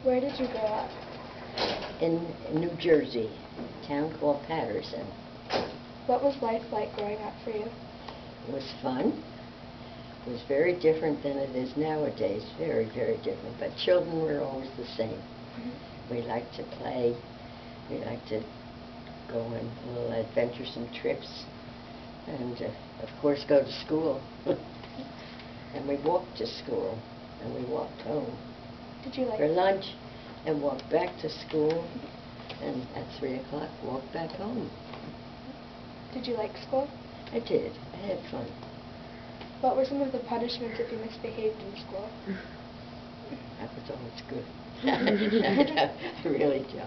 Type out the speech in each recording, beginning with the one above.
Where did you grow up? In New Jersey, a town called Patterson. What was life like growing up for you? It was fun. It was very different than it is nowadays, very, very different. But children were always the same. We liked to play. We liked to go on little adventuresome trips. And, of course, go to school. And we walked to school. And we walked home. Did you like for lunch and walked back to school. And at 3 o'clock, walked back home. Did you like school? I did. I had fun. What were some of the punishments if you misbehaved in school? That was always good. I really do.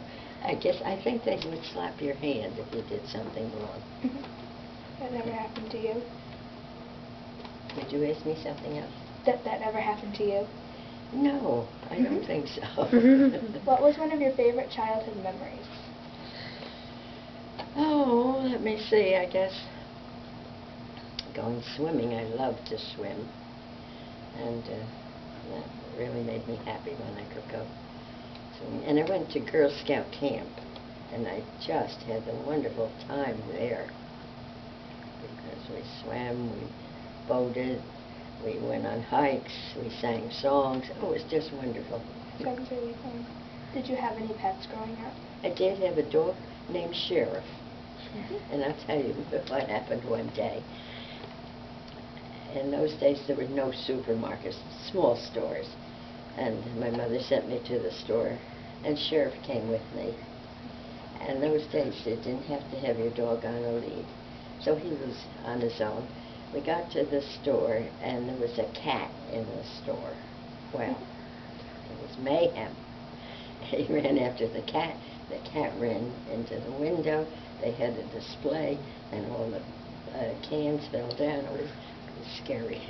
I think they would slap your hand if you did something wrong. That never happened to you? Did you ask me something else? That never happened to you? No, I don't think so. What was one of your favorite childhood memories? Oh, let me see, I guess. Going swimming, I loved to swim. And that really made me happy when I could go swimming. And I went to Girl Scout camp, and I just had a wonderful time there. Because we swam, we boated, we went on hikes, we sang songs. Oh, it was just wonderful. Sounds really fun. Did you have any pets growing up? I did have a dog named Sheriff. And I'll tell you what happened one day. In those days, there were no supermarkets, small stores. And my mother sent me to the store, and Sheriff came with me. And those days, you didn't have to have your dog on a lead. So he was on his own. We got to the store, and there was a cat in the store. Well, it was mayhem. He ran after the cat. The cat ran into the window. They had a display, and all the cans fell down. It was scary.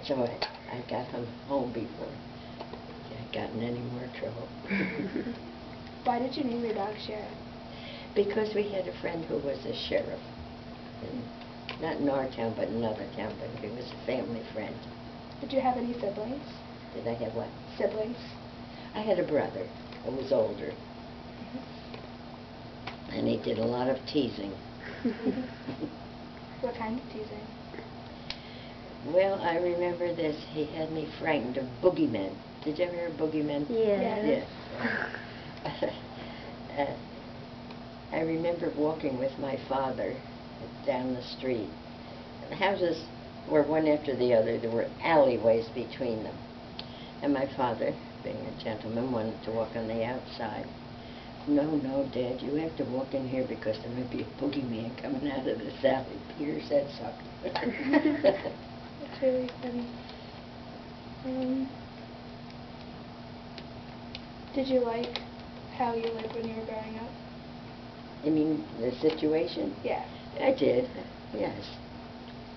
So I got him home before I got in any more trouble. Why did you name your dog Sheriff? Because we had a friend who was a sheriff. Not in our town, but in another town, but he was a family friend. Did you have any siblings? Did I have what? Siblings. I had a brother who was older. And he did a lot of teasing. What kind of teasing? Well, I remember this. He had me frightened of boogeymen. Did you ever hear of boogeymen? Yeah. Yeah. I remember walking with my father down the street. The houses were one after the other. There were alleyways between them. And my father, being a gentleman, wanted to walk on the outside. No, Dad, you have to walk in here because there might be a boogeyman coming out of this alley. Peter said so. That's really funny. Did you like how you lived when you were growing up? You mean the situation? Yeah. I did, yes.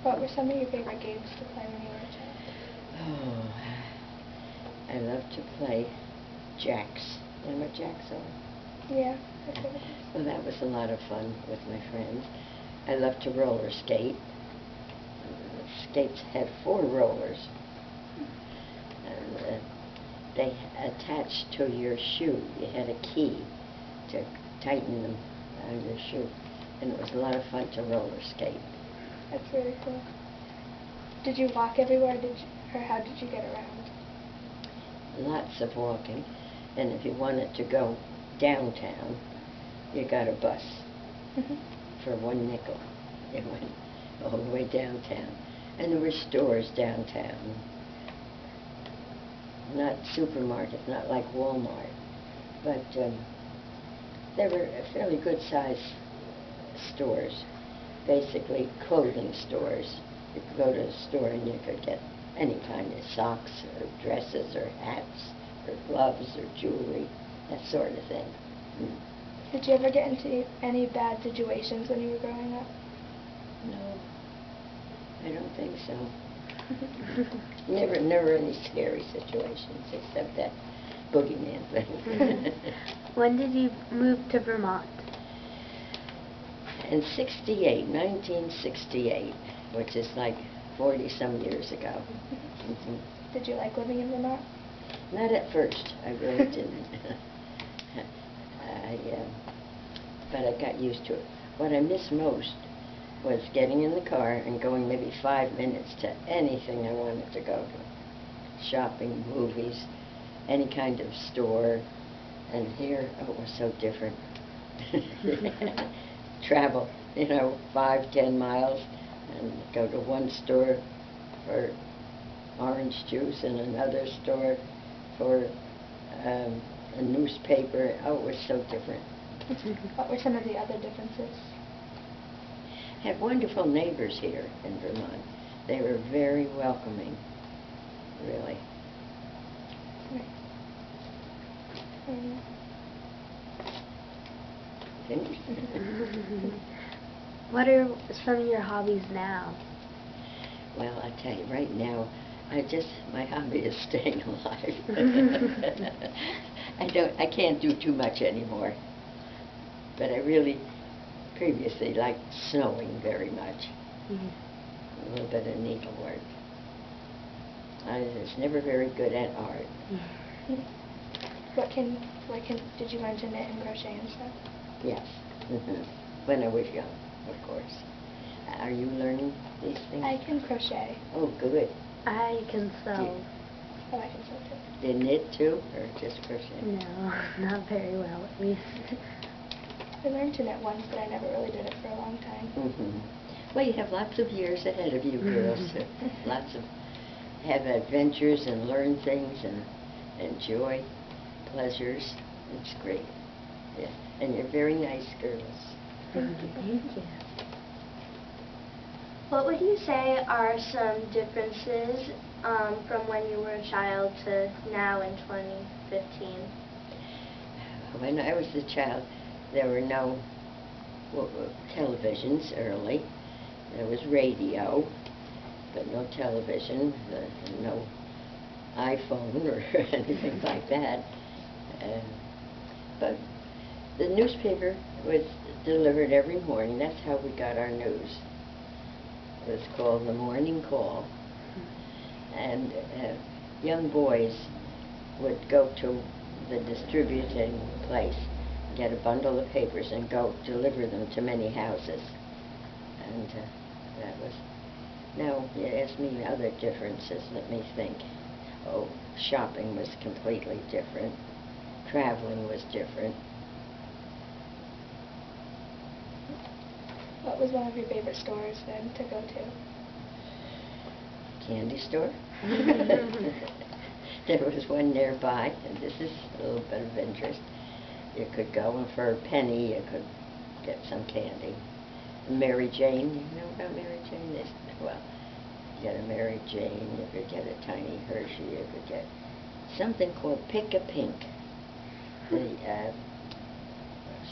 What were some of your favorite games to play when you were a child? Oh, I love to play jacks. You know what jacks are? Yeah, that's what it is. Well, that was a lot of fun with my friends. I love to roller skate. Skates had 4 rollers. And they attached to your shoe. You had a key to tighten them on your shoe. And it was a lot of fun to roller skate. That's really cool. Did you walk everywhere, or how did you get around? Lots of walking. And if you wanted to go downtown, you got a bus for 1 nickel. It went all the way downtown. And there were stores downtown. Not supermarkets, not like Walmart. But they were fairly good-sized stores. Basically clothing stores. You could go to a store and you could get any kind of socks or dresses or hats or gloves or jewelry, that sort of thing. Did you ever get into any bad situations when you were growing up? No, I don't think so. Never any scary situations except that boogeyman thing. When did you move to Vermont? In 1968, which is like 40-some years ago. Did you like living in Vermont? Not at first. I really didn't. But I got used to it. What I missed most was getting in the car and going maybe 5 minutes to anything I wanted to go to. Shopping, movies, any kind of store. And here, oh, it was so different. Travel, 5, 10 miles, and go to one store for orange juice and another store for a newspaper. Oh, it was so different. What were some of the other differences? Had wonderful neighbors here in Vermont. They were very welcoming, really. Finished? What are some of your hobbies now? Well, I tell you, right now, my hobby is staying alive. I can't do too much anymore. But I really previously liked sewing very much. A little bit of needlework. I was never very good at art. Did you learn to knit and crochet and stuff? Yes. When I was young, of course. Are you learning these things? I can crochet. Oh, good. I can sew. Oh, I can sew too. Do you knit too, or just crochet? No, not very well at least. I learned to knit once, but I never really did it for a long time. Well, you have lots of years ahead of you, girls. Have adventures and learn things and enjoy pleasures. It's great. Yeah. And you're very nice girls. Thank you. What would you say are some differences from when you were a child to now in 2015? When I was a child, there were no televisions early. There was radio, but no television, no iPhone or anything like that. But the newspaper was delivered every morning. That's how we got our news. It was called The Morning Call. And young boys would go to the distributing place, get a bundle of papers, and go deliver them to many houses. And that was... Now, you ask me other differences. Let me think. Oh, shopping was completely different. Traveling was different. What was one of your favorite stores then to go to? Candy store. There was one nearby, and this is a little bit of interest. You could go, and for a penny you could get some candy. Mary Jane, you know about Mary Jane? Well, you get a Mary Jane, you could get a tiny Hershey, you could get something called Pick-a-Pink. The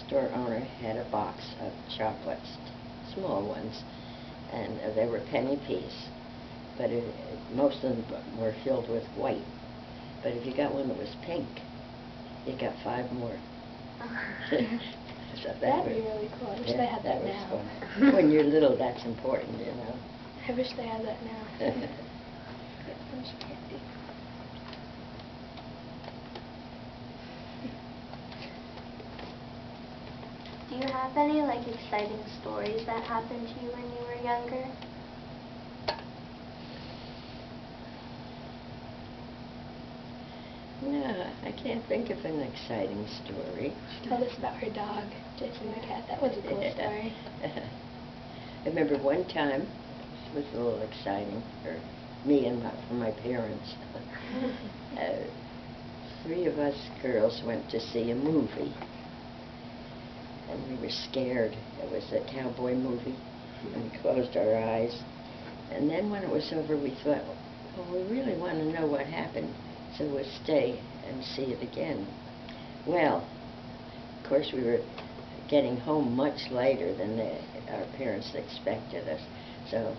store owner had a box of chocolates, small ones, and they were penny piece. But most of them were filled with white. But if you got one that was pink, you got 5 more. So That'd be really cool. I wish they had that was now. fun. When you're little, that's important, I wish they had that now. Get some candy. Do you have any exciting stories that happened to you when you were younger? No, I can't think of an exciting story. She told us about her dog, Jason the cat. That was a cool story. I remember one time, it was a little exciting for me and for my parents. 3 of us girls went to see a movie. And we were scared. It was a cowboy movie. And we closed our eyes. And then when it was over, we thought, well, we really want to know what happened, so we'll stay and see it again. Well, of course, we were getting home much later than our parents expected us. So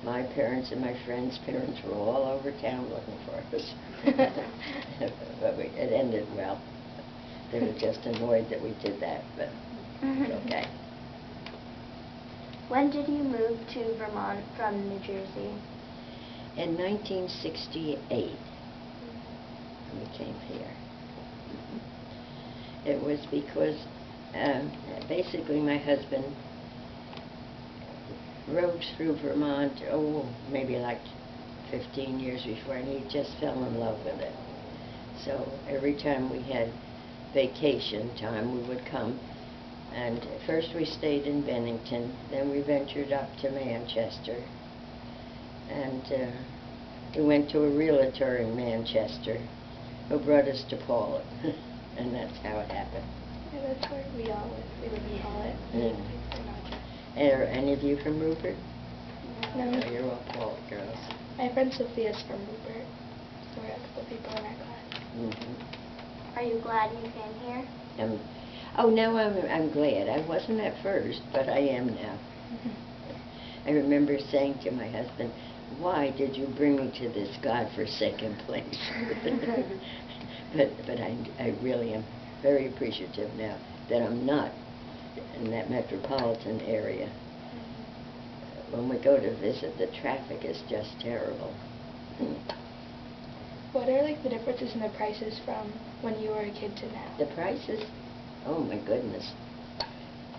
my parents and my friends' parents were all over town looking for us. But it ended well. They were just annoyed that we did that, but it's okay. When did you move to Vermont from New Jersey? In 1968, we came here. It was because basically my husband rode through Vermont, maybe like 15 years before, and he just fell in love with it. So every time we had vacation time, we would come. And first we stayed in Bennington, then we ventured up to Manchester. And we went to a realtor in Manchester who brought us to Pawlet. And that's how it happened. Yeah, that's where we all live. We live in Pawlet. Yeah. Are any of you from Rupert? No. No, you're all Pawlet girls. My friend Sophia's from Rupert. So we're a couple people in our class. Mm-hmm. Are you glad you came here? Oh, now I'm glad. I wasn't at first, but I am now. I remember saying to my husband, "Why did you bring me to this godforsaken place?" but I really am very appreciative now that I'm not in that metropolitan area. When we go to visit, the traffic is just terrible. What are like the differences in the prices from when you were a kid to now? The prices, oh my goodness.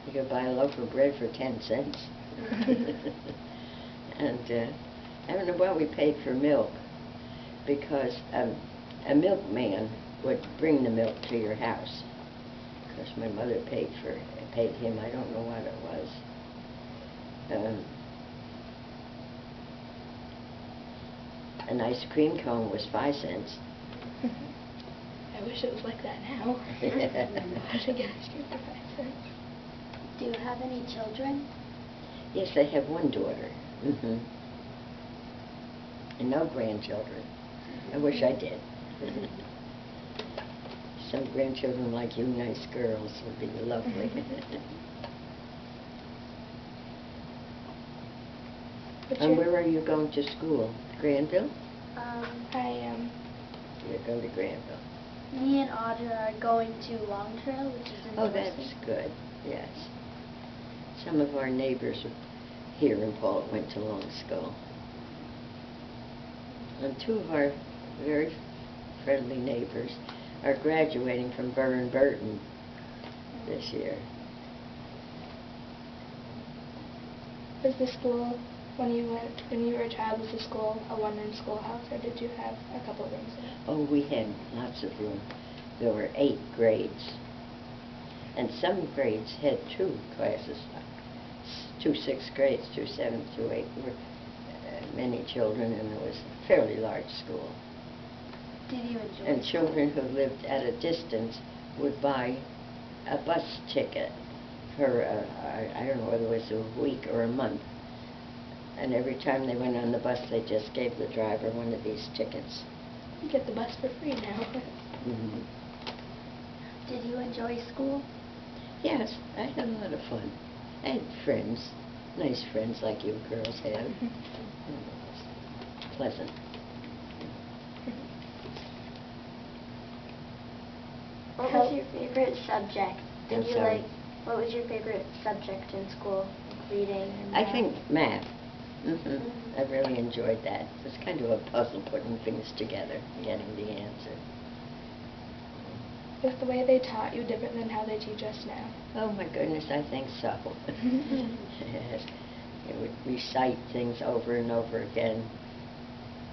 You could buy a loaf of bread for 10 cents. And I don't know what we paid for milk, because a milkman would bring the milk to your house. Of course, my mother paid him, I don't know what it was. An ice cream cone was 5 cents. I wish it was like that now. I should get ice cream for 5 cents. Do you have any children? Yes, I have one daughter. And no grandchildren. I wish I did. Some grandchildren like you, nice girls, would be lovely. And where are you going to school? Granville? I am. You're going to Granville. Me and Audra are going to Long Trail, which is in Oh, Dorset. that's good, yes. Some of our neighbors here in Pawlet went to Long School. And two of our very friendly neighbors are graduating from Burr & Burton this year. Was the school, when you were a child, was the school a one-room schoolhouse, or did you have a couple rooms in it? Oh, we had lots of room. There were 8 grades. And some grades had 2 classes, 2 6th grades, 2 7th through 8. There were many children, and it was a fairly large school. Did you enjoy And school? children who lived at a distance would buy a bus ticket for, I don't know whether it was a week or a month. And every time they went on the bus, they just gave the driver one of these tickets. You get the bus for free now. Mm-hmm. Did you enjoy school? Yes, I had a lot of fun. I had friends, nice friends like you girls had. It was pleasant. What was your favorite subject? I'm sorry. What was your favorite subject in school? Like reading and I math? think math. I really enjoyed that. It was kind of a puzzle putting things together, getting the answer. Is the way they taught you different than how they teach us now? Oh my goodness, I think so. Yes. It would recite things over and over again.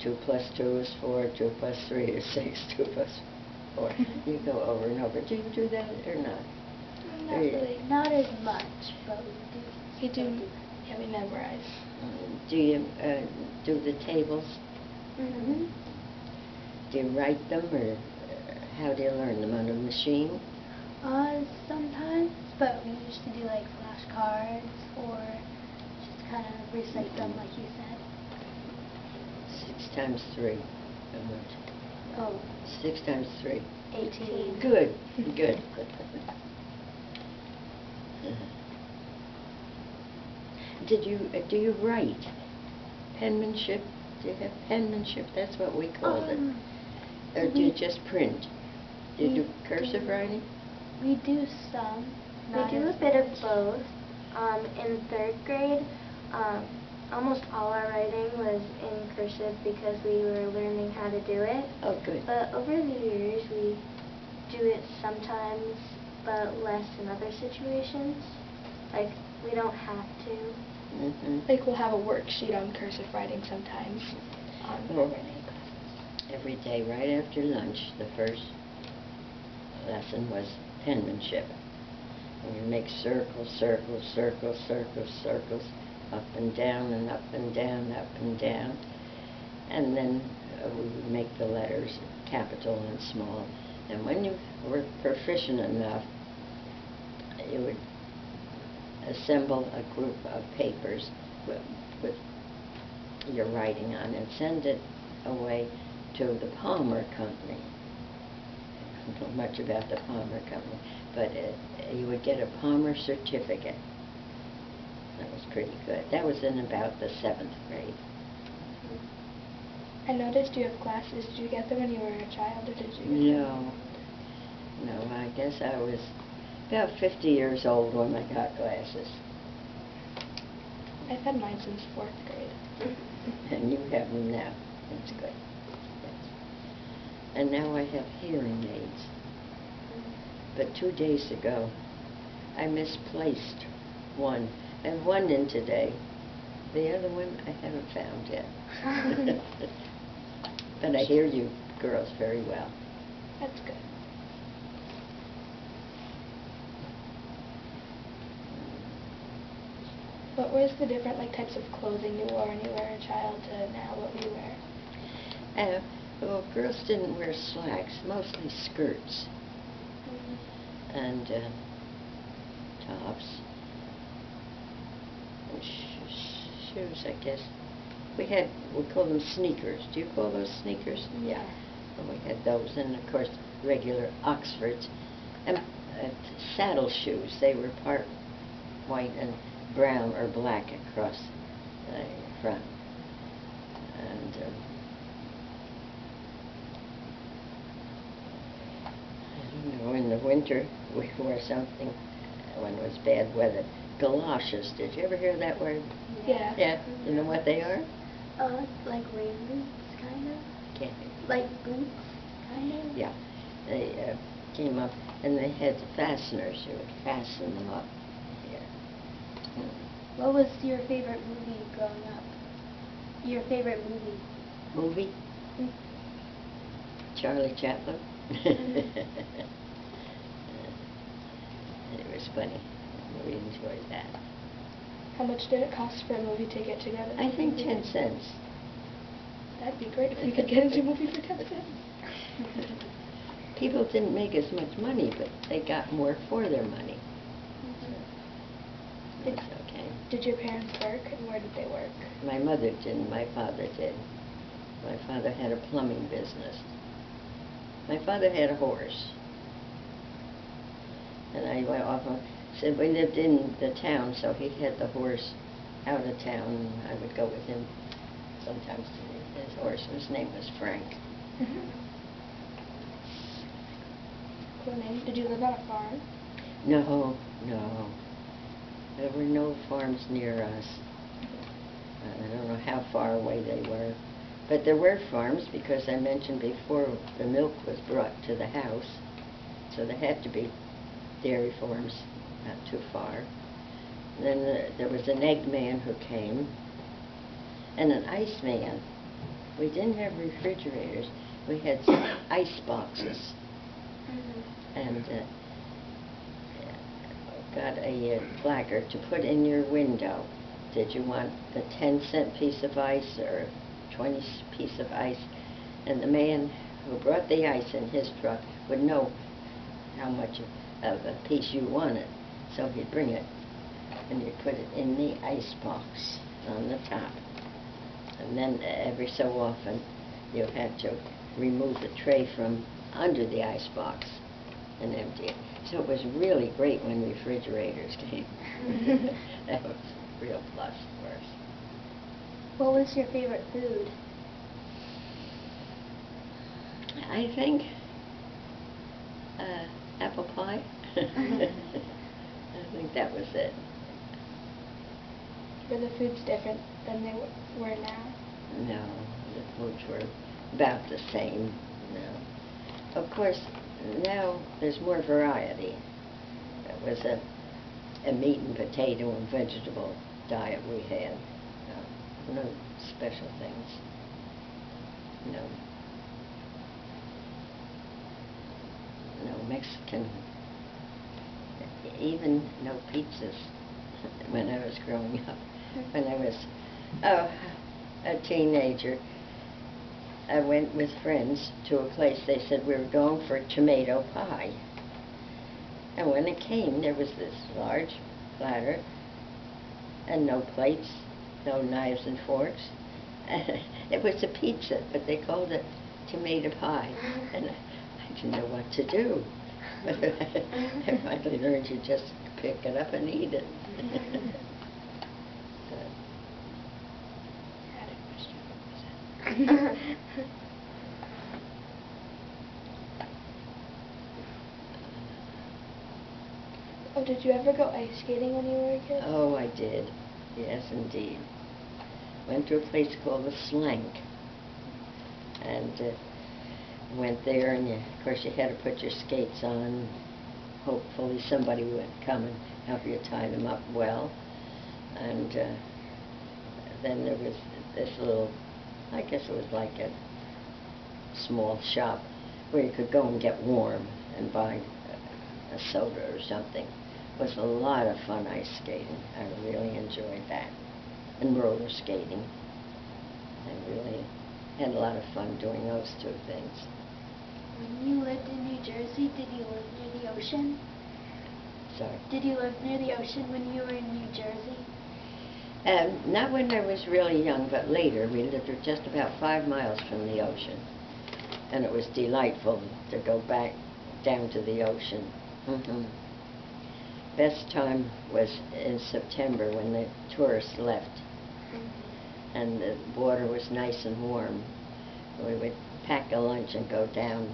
2 + 2 is 4, 2 + 3 is 6, 2 + 4. You go over and over. Do you do that or not? Not really. Not as much, but we do. We still do. Yeah, we memorize. Do you do the tables? Mm-hmm. Do you write them, or how do you learn them? On a machine? Sometimes, but we used to do like flashcards or just kind of recite them like you said. 6 times 3. How much? Oh, 6 times 3. 18. Good, good. Do you write? Penmanship? Do you have penmanship? That's what we called it. Or do you just print? Do you do cursive writing? We do some. We not do a as bit of much. both. In 3rd grade, almost all our writing was in cursive because we were learning how to do it. Oh, good. But over the years, we do it sometimes, but less in other situations. Like, we don't have to. Mm-hmm. Like we'll have a worksheet on cursive writing sometimes on Oh. writing classes. Every day, right after lunch, the first lesson was penmanship. And you make circles, circles, circles, circles, circles, up and down and up and down, up and down. And then we would make the letters capital and small. And when you were proficient enough, you would assemble a group of papers with your writing on and send it away to the Palmer Company. I don't know much about the Palmer Company, but you would get a Palmer certificate. That was pretty good. That was in about the 7th grade. I noticed you have glasses. Did you get them when you were a child, or did you? No. No, I guess I was about 50 years old when I got glasses. I've had mine since 4th grade. And you have them now. That's good. Yes. And now I have hearing aids. But 2 days ago, I misplaced one. I have one in today. The other one I haven't found yet. But I hear you girls very well. That's good. What was the different types of clothing you wore when you were a child to now what we wear? Well, girls didn't wear slacks, mostly skirts and tops and shoes, I guess. We call them sneakers. Do you call those sneakers? Yeah. And we had those, and of course regular Oxfords and saddle shoes. They were part white and brown or black across the front. And I don't know, in the winter we wore something when it was bad weather. Galoshes. Did you ever hear that word? Yeah. Yeah. You know what they are? Like rain boots, kind of. Can't. Like boots, kind of. Yeah. They came up and they had fasteners. You would fasten them up here. What was your favorite movie growing up? Your favorite movie? Movie? Mm. Charlie Chaplin. It was funny. We enjoyed that. How much did it cost for a movie ticket to go to the I think movie? 10 cents. That'd be great if we could get into a movie for 10 cents. People didn't make as much money, but they got more for their money. Did, It's okay. did your parents work, and where did they work? My mother didn't. My father did. My father had a plumbing business. My father had a horse. And I went off on, said we lived in the town, so he had the horse out of town, and I would go with him sometimes to meet his horse. His name was Frank. Cool name. Did you live on a farm? No, no. There were no farms near us. I don't know how far away they were. But there were farms because I mentioned before the milk was brought to the house. So there had to be dairy farms not too far. Then there was an egg man who came and an ice man. We didn't have refrigerators. We had ice boxes. And got a placard to put in your window. Did you want a 10-cent piece of ice or a 20 piece of ice? And the man who brought the ice in his truck would know how much of a piece you wanted. So he'd bring it, and you'd put it in the ice box on the top. And then every so often you had to remove the tray from under the ice box and empty it. So it was really great when refrigerators came. That was a real plus for us. What was your favorite food? I think apple pie. I think that was it. Were the foods different than they were now? No, the foods were about the same. No. Of course, now there's more variety. It was a meat and potato and vegetable diet we had. No special things. No. No Mexican. Even no pizzas when I was growing up. When I was a teenager, I went with friends to a place. They said we were going for tomato pie. And when it came, there was this large platter and no plates, no knives and forks. It was a pizza, but they called it tomato pie. And I didn't know what to do. I finally learned you just pick it up and eat it. I had a question. What was it? Oh, did you ever go ice skating when you were a kid? Oh, I did. Yes, indeed. Went to a place called the Slank. And went there, and of course you had to put your skates on. Hopefully somebody would come and help you tie them up well. And then there was this little, I guess it was like a small shop where you could go and get warm and buy a soda or something. It was a lot of fun ice skating. I really enjoyed that. And roller skating. I really had a lot of fun doing those two things. When you lived in New Jersey, did you live near the ocean? Sorry. Did you live near the ocean when you were in New Jersey? Not when I was really young, but later. We lived just about 5 miles from the ocean. And it was delightful to go back down to the ocean. Best time was in September when the tourists left. And the water was nice and warm. We would pack a lunch and go down,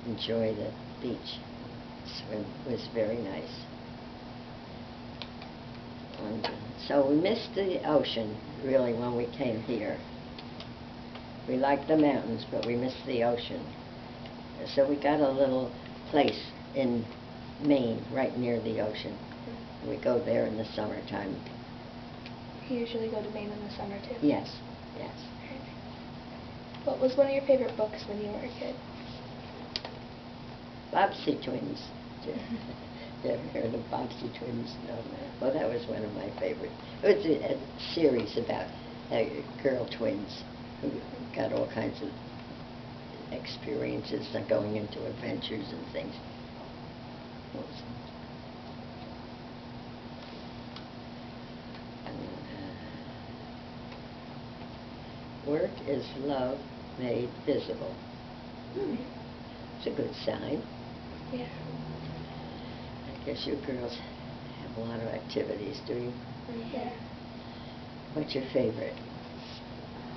enjoy the beach. Swim was very nice. And so we missed the ocean, really, when we came here. We liked the mountains, but we missed the ocean. So we got a little place in Maine, right near the ocean. We go there in the summertime. You usually go to Maine in the summer too? Yes, yes. What was one of your favorite books when you were a kid? Bobbsey Twins. You ever heard of Bobbsey Twins? No. Well, that was one of my favorites. It was a series about girl twins who got all kinds of experiences, going into adventures and things. What was it? Work is love made visible. It's a good sign. Yeah. I guess you girls have a lot of activities, do you? Yeah. What's your favorite?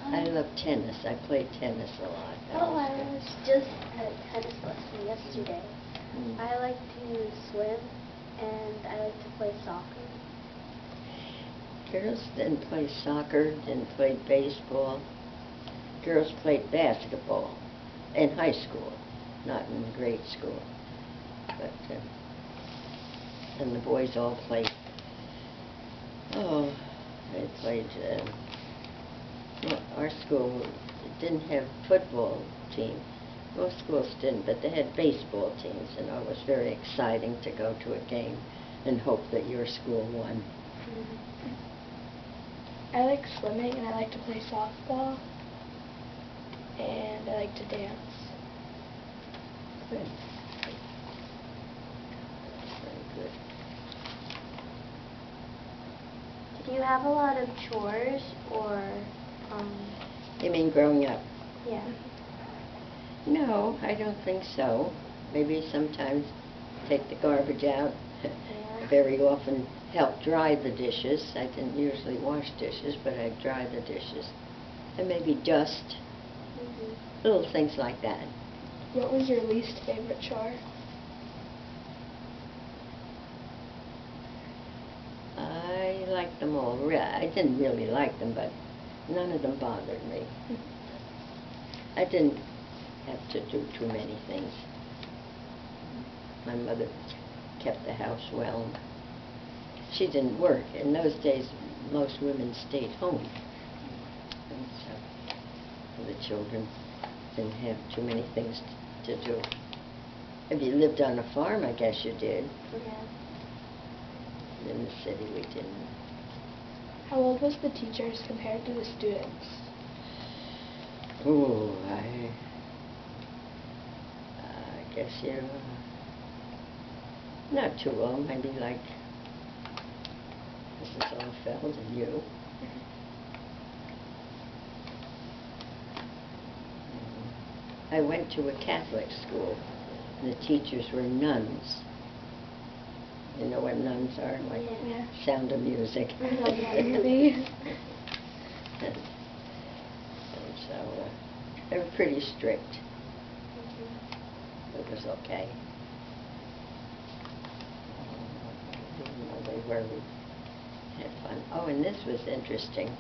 I love tennis. I played tennis a lot. Oh, I was just at a tennis lesson yesterday. I like to swim, and I like to play soccer. Girls didn't play soccer, didn't play baseball. Girls played basketball in high school, not in grade school. But and the boys all played. Oh, they played. Well, our school didn't have football team. Most schools didn't, but they had baseball teams, and it was very exciting to go to a game and hope that your school won. I like swimming, and I like to play softball, and I like to dance. Good. Very good. Did you have a lot of chores, or, You mean growing up? yeah? No, I don't think so. Maybe sometimes take the garbage out. Yeah. Very often help dry the dishes. I didn't usually wash dishes, but I'd dry the dishes. And maybe dust. Little things like that. What was your least favorite chore? I liked them all. I didn't really like them, but none of them bothered me. I didn't have to do too many things. My mother kept the house well. She didn't work. In those days, most women stayed home. And so the children didn't have too many things to do. If you lived on a farm, I guess you did. Yeah. In the city, we didn't. How old was the teachers compared to the students? Oh, I guess you're not too old, maybe like Mrs. Allfeld and you. I went to a Catholic school, and the teachers were nuns. You know what nuns are? Like Yeah. Sound of Music. Maybe. And so they were pretty strict. It was okay. Even though they were, we had fun. Oh, and this was interesting.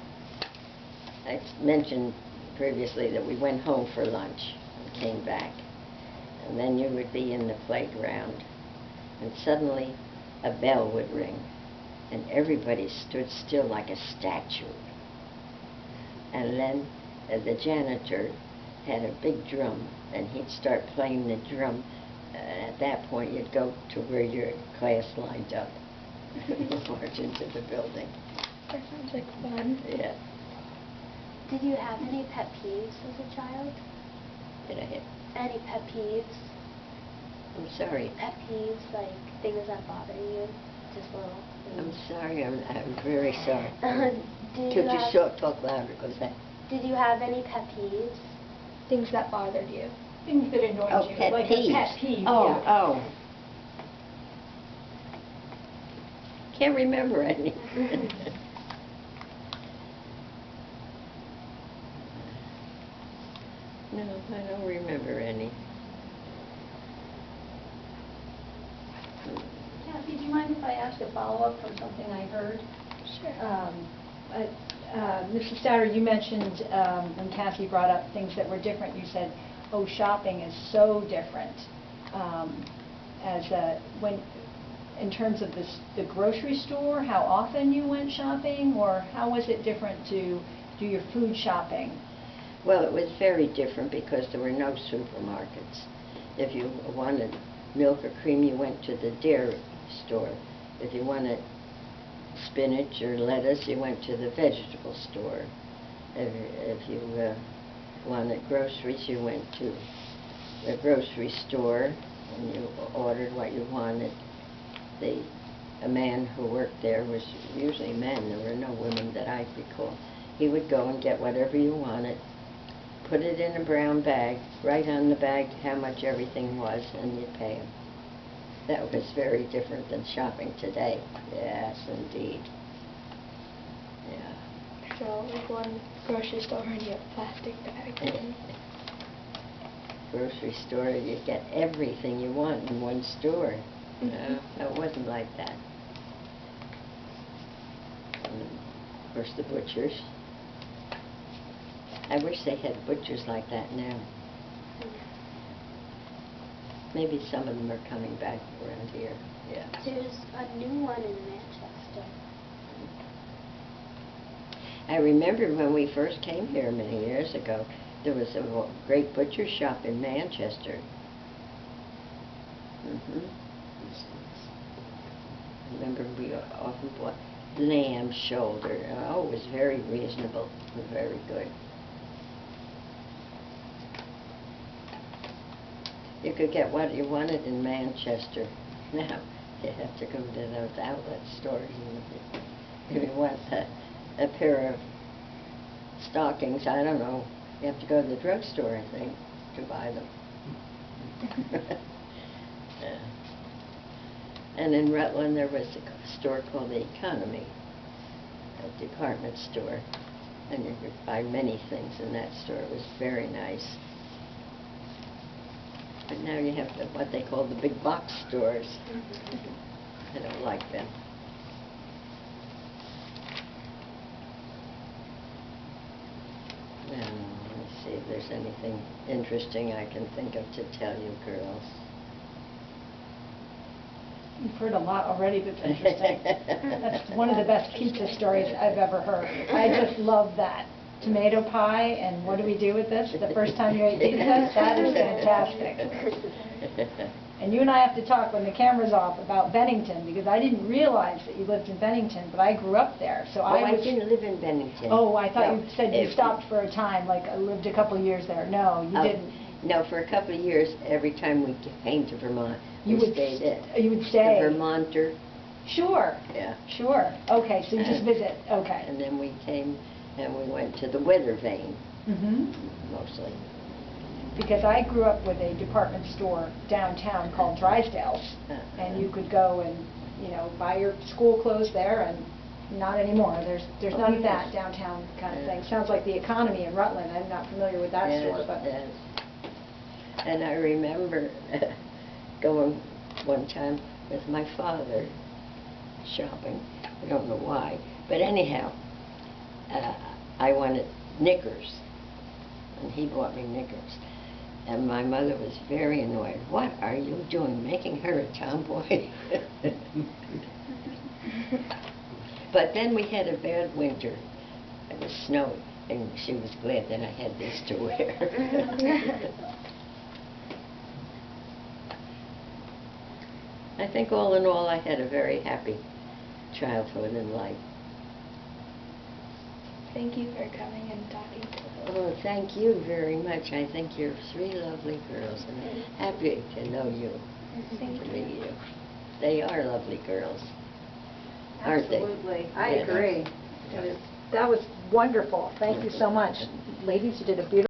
I mentioned previously that we went home for lunch and came back. And then you would be in the playground, and suddenly a bell would ring, and everybody stood still like a statue. And then the janitor had a big drum, and he'd start playing the drum. At that point, you'd go to where your class lined up. March into the building. That sounds like fun. Yeah. Did you have any pet peeves as a child? Did I hit? Any pet peeves? I'm sorry. Pet peeves, like things that bother you? Just little I'm things. sorry. I'm very sorry. Did Could you have- talk louder? Because that. Did you have any pet peeves? Things that bothered you. Things that annoyed Oh, you, pet like peeves. a pet peeve. Oh, yeah. oh. Can't remember any. No, I don't remember any. Kathy, do you mind if I ask a follow-up from something I heard? Sure. Mrs. Stouter, you mentioned, when Kathy brought up things that were different, you said, oh, shopping is so different. In terms of the grocery store, how often you went shopping, or how was it different to do your food shopping? Well, it was very different because there were no supermarkets. If you wanted milk or cream, you went to the dairy store. If you wanted spinach or lettuce, you went to the vegetable store. If you wanted groceries, you went to the grocery store and you ordered what you wanted. A man who worked there was usually men. There were no women that I recall. He would go and get whatever you wanted, put it in a brown bag, write on the bag how much everything was, and you'd pay him. That was very different than shopping today. Yes, indeed. Yeah. So, like one grocery store and you have plastic bags. Grocery store, you get everything you want in one store. Mhm. No, it wasn't like that. And of course, the butchers. I wish they had butchers like that now. Maybe some of them are coming back around here. Yeah. There's a new one in Manchester. I remember when we first came here many years ago, there was a great butcher shop in Manchester. I remember we often bought lamb shoulder. Oh, it was very reasonable. It was very good. You could get what you wanted in Manchester. Now, you have to go to those outlet stores. And if you want a pair of stockings, I don't know, you have to go to the drugstore, I think, to buy them. Yeah. And in Rutland, there was a store called the Economy, a department store, and you could buy many things in that store. It was very nice. But now you have what they call the big box stores. I don't like them. Let me see if there's anything interesting I can think of to tell you girls. You've heard a lot already that's interesting. That's one of the best pizza stories I've ever heard. I just love that. Tomato pie, and what do we do with this? The first time you ate pizza? That is fantastic. And you and I have to talk when the camera's off about Bennington, because I didn't realize that you lived in Bennington, but I grew up there, so I didn't live in Bennington. Oh, I thought you said you If- stopped for a time, like I lived a couple of years there. No, you Oh, didn't. No, for a couple of years, every time we came to Vermont, You we would stayed st- in. you would stay. The Vermonter, Sure. yeah. Sure. Okay, so you just visit. Okay. And then we came and we went to the Weather Vane, Mm-hmm. mostly. Because I grew up with a department store downtown called Drysdale's, and you could go and, buy your school clothes there, and not anymore. There's none of that downtown kind of thing. Sounds like the Economy in Rutland. I'm not familiar with that Yes, store, but... yes. And I remember going one time with my father shopping. I don't know why. But anyhow, I wanted knickers, and he bought me knickers. And my mother was very annoyed. What are you doing, making her a tomboy? But then we had a bad winter. It was snowing, and she was glad that I had this to wear. I think all in all, I had a very happy childhood and life. Thank you for coming and talking to us. Oh, thank you very much. I think you're three lovely girls, and I'm happy to know you, Thank to you. meet you. They are lovely girls, aren't they? Absolutely. I Yes. agree. That was wonderful. Thank you so much. Ladies, you did a beautiful